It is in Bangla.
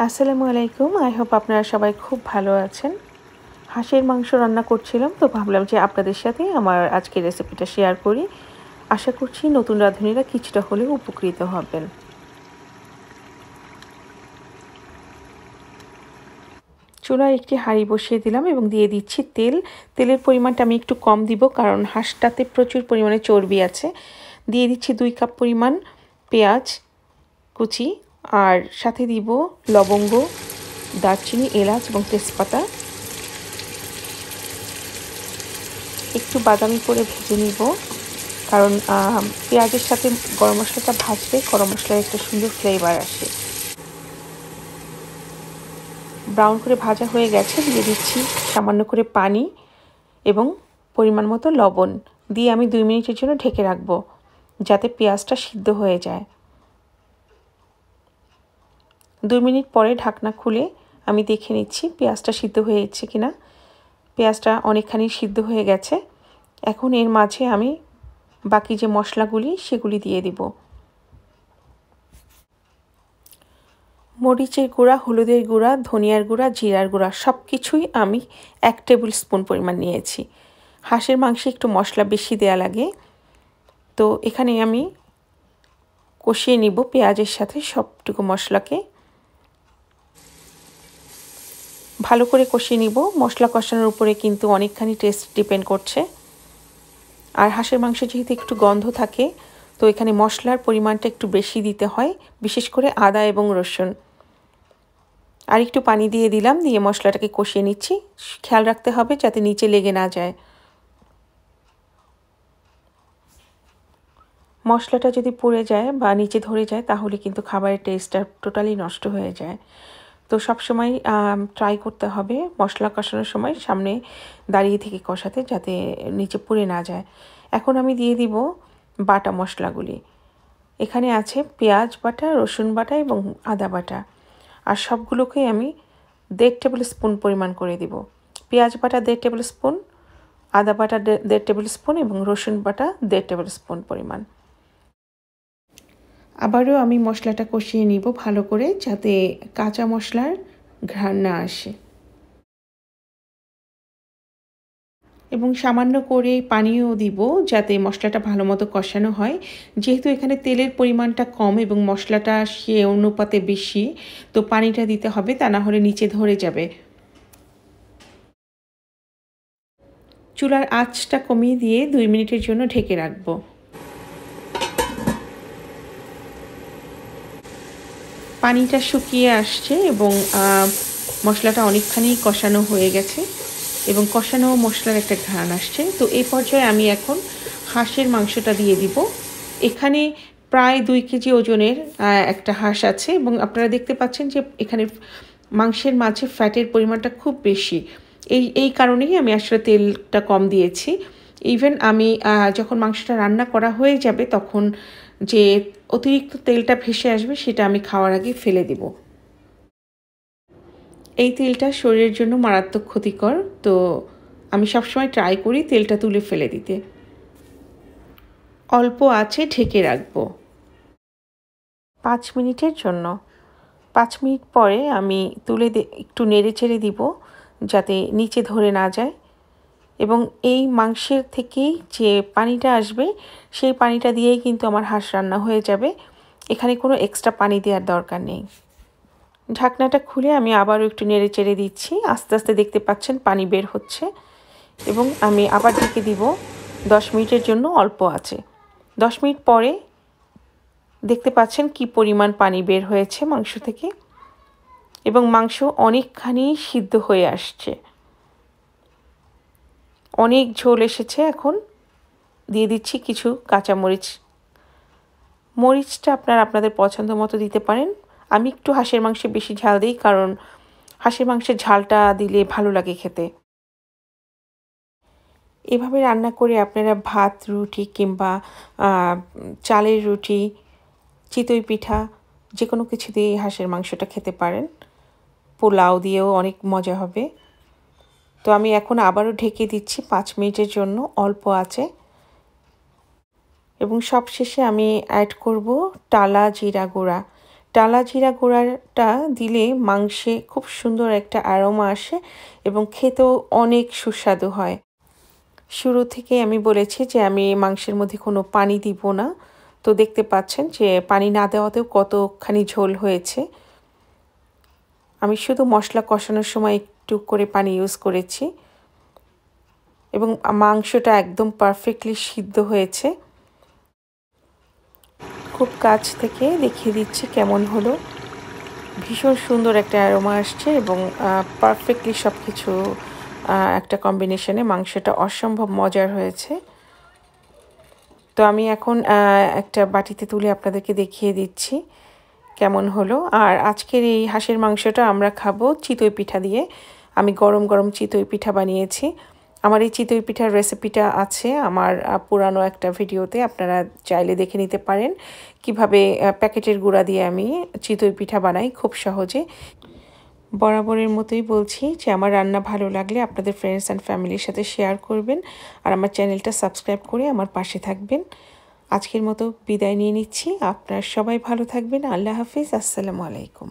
আসসালামু আলাইকুম। আই হোপ আপনারা সবাই খুব ভালো আছেন। হাঁসের মাংস রান্না করছিলাম, তো ভাবলাম যে আপনাদের সাথে আমার আজকের রেসিপিটা শেয়ার করি। আশা করছি নতুন রাঁধুনিরা কিছুটা হলেও উপকৃত হবেন। চুলায় একটি হাঁড়ি বসিয়ে দিলাম এবং দিয়ে দিচ্ছি তেল। তেলের পরিমাণটা আমি একটু কম দিব, কারণ হাঁসটাতে প্রচুর পরিমাণে চর্বি আছে। দিয়ে দিচ্ছি 2 কাপ পরিমাণ পেঁয়াজ কুচি, আর সাথে দিব লবঙ্গ, দারচিনি, এলাচ এবং তেজপাতা। একটু বাদামি করে ভেজে নিব, কারণ পেঁয়াজের সাথে গরম মশলাটা ভাজলে গরম মশলার একটা সুন্দর ফ্লেভার আসে। ব্রাউন করে ভাজা হয়ে গেছে, দিয়ে দিচ্ছি সামান্য করে পানি এবং পরিমাণ মতো লবণ দিয়ে আমি 2 মিনিটের জন্য ঢেকে রাখবো, যাতে পেঁয়াজটা সিদ্ধ হয়ে যায়। 2 মিনিট পরে ঢাকনা খুলে আমি দেখে নিচ্ছি পেঁয়াজটা সিদ্ধ হয়েছে কিনা। পেঁয়াজটা অনেকখানি সিদ্ধ হয়ে গেছে। এখন এর মাঝে আমি বাকি যে মশলাগুলি সেগুলি দিয়ে দিব। মরিচের গুঁড়া, হলুদের গুঁড়া, ধনিয়ার গুঁড়া, জিরার গুঁড়া সব কিছুই আমি 1 টেবিল স্পুন পরিমাণ নিয়েছি। হাঁসের মাংসে একটু মশলা বেশি দেয়া লাগে, তো এখানে আমি কষিয়ে নিব পেঁয়াজের সাথে সবটুকু মশলাকে। ভালো করে কষিয়ে নিব। মশলা কষানোর উপরে কিন্তু অনেকখানি টেস্ট ডিপেন্ড করছে। আর হাঁসের মাংস যেহেতু একটু গন্ধ থাকে, তো এখানে মশলার পরিমাণটা একটু বেশি দিতে হয়, বিশেষ করে আদা এবং রসুন। আর একটু পানি দিয়ে দিলাম, দিয়ে মশলাটাকে কষিয়ে নিচ্ছি। খেয়াল রাখতে হবে যাতে নিচে লেগে না যায়। মশলাটা যদি পুড়ে যায় বা নিচে ধরে যায়, তাহলে কিন্তু খাবারের টেস্টটা টোটালি নষ্ট হয়ে যায়। তো সবসময় ট্রাই করতে হবে মশলা কষানোর সময় সামনে দাঁড়িয়ে থেকে কষাতে, যাতে নিচে পুড়ে না যায়। এখন আমি দিয়ে দিব বাটা মশলাগুলি। এখানে আছে পেঁয়াজ বাটা, রসুন বাটা এবং আদা বাটা, আর সবগুলোকে আমি 1.5 টেবিল স্পুন পরিমাণ করে দিব। পেঁয়াজ বাটা 1.5 টেবিল স্পুন, আদা বাটা 1.5 টেবিল স্পুন এবং রসুন বাটা 1.5 টেবিল স্পুন পরিমাণ। আবারও আমি মশলাটা কষিয়ে নিব ভালো করে, যাতে কাঁচা মশলার ঘ্রাণ না আসে। এবং সামান্য করে পানিও দিব, যাতে মশলাটা ভালো মতো কষানো হয়। যেহেতু এখানে তেলের পরিমাণটা কম এবং মশলাটা সে অনুপাতে বেশি, তো পানিটা দিতে হবে, তা না হলে নিচে ধরে যাবে। চুলার আঁচটা কমিয়ে দিয়ে 2 মিনিটের জন্য ঢেকে রাখবো। পানিটা শুকিয়ে আসছে এবং মশলাটা অনেকখানি কষানো হয়ে গেছে এবং কষানো মশলার একটা ঘ্রাণ আসছে। তো এই পর্যায়ে আমি এখন হাঁসের মাংসটা দিয়ে দিব। এখানে প্রায় 2 কেজি ওজনের একটা হাঁস আছে এবং আপনারা দেখতে পাচ্ছেন যে এখানে মাংসের মাঝে ফ্যাটের পরিমাণটা খুব বেশি। এই কারণেই আমি আসলে তেলটা কম দিয়েছি। ইভেন আমি যখন মাংসটা রান্না করা হয়ে যাবে, তখন যে অতিরিক্ত তেলটা ভেসে আসবে সেটা আমি খাওয়ার আগে ফেলে দেব। এই তেলটা শরীরের জন্য মারাত্মক ক্ষতিকর, তো আমি সবসময় ট্রাই করি তেলটা তুলে ফেলে দিতে। অল্প আঁচে ঢেকে রাখবো 5 মিনিটের জন্য। 5 মিনিট পরে আমি তুলে একটু নেড়ে চেড়ে দিব, যাতে নিচে ধরে না যায়। এবং এই মাংসের থেকেই যে পানিটা আসবে, সেই পানিটা দিয়েই কিন্তু আমার হাঁস রান্না হয়ে যাবে। এখানে কোনো এক্সট্রা পানি দেওয়ার দরকার নেই। ঢাকনাটা খুলে আমি আবারও একটু নেড়ে চেড়ে দিচ্ছি। আস্তে আস্তে দেখতে পাচ্ছেন পানি বের হচ্ছে এবং আমি আবার ঢেকে দিব 10 মিনিটের জন্য অল্প আছে। 10 মিনিট পরে দেখতে পাচ্ছেন কি পরিমাণ পানি বের হয়েছে মাংস থেকে, এবং মাংস অনেকখানি সিদ্ধ হয়ে আসছে, অনেক ঝোল এসেছে। এখন দিয়ে দিচ্ছি কিছু কাঁচামরিচ। মরিচটা আপনাদের পছন্দ মতো দিতে পারেন। আমি একটু হাঁসের মাংসে বেশি ঝাল দিই, কারণ হাঁসের মাংসের ঝালটা দিলে ভালো লাগে খেতে। এভাবে রান্না করে আপনারা ভাত, রুটি কিংবা চালের রুটি, চিতই পিঠা যে কোনো কিছু দিয়ে হাঁসের মাংসটা খেতে পারেন। পোলাও দিয়েও অনেক মজা হবে। তো আমি এখন আবারও ঢেকে দিচ্ছি 5 মিনিটের জন্য অল্প আঁচে। এবং সবশেষে আমি অ্যাড করব টালা জিরা গুঁড়া। টালা জিরা গুঁড়াটা দিলে মাংসে খুব সুন্দর একটা অ্যারোমা আসে এবং খেতেও অনেক সুস্বাদু হয়। শুরু থেকেই আমি বলেছি যে আমি মাংসের মধ্যে কোনো পানি দিব না। তো দেখতে পাচ্ছেন যে পানি না দেওয়াতেও কতখানি ঝোল হয়েছে। আমি শুধু মশলা কষানোর সময় একটু করে পানি ইউজ করেছি এবং মাংসটা একদম পারফেক্টলি সিদ্ধ হয়েছে। খুব কাছ থেকে দেখিয়ে দিচ্ছি কেমন হলো। ভীষণ সুন্দর একটা অ্যারোমা আসছে এবং পারফেক্টলি সব কিছু একটা কম্বিনেশনে মাংসটা অসম্ভব মজার হয়েছে। তো আমি এখন একটা বাটিতে তুলে আপনাদেরকে দেখিয়ে দিচ্ছি কেমন হলো। আর আজকের এই হাঁসের মাংসটা আমরা খাবো চিতই পিঠা দিয়ে। আমি গরম গরম চিতই পিঠা বানিয়েছি। আমার এই চিতই পিঠার রেসিপিটা আছে আমার পুরানো একটা ভিডিওতে, আপনারা চাইলে দেখে নিতে পারেন কিভাবে প্যাকেটের গুঁড়া দিয়ে আমি চিতই পিঠা বানাই খুব সহজে। বরাবরের মতোই বলছি যে আমার রান্না ভালো লাগলে আপনাদের ফ্রেন্ডস অ্যান্ড ফ্যামিলির সাথে শেয়ার করবেন আর আমার চ্যানেলটা সাবস্ক্রাইব করে আমার পাশে থাকবেন। আজকের মতো বিদায় নিয়ে নিচ্ছি। আপনারা সবাই ভালো থাকবেন। আল্লাহ হাফিজ। আসসালামু আলাইকুম।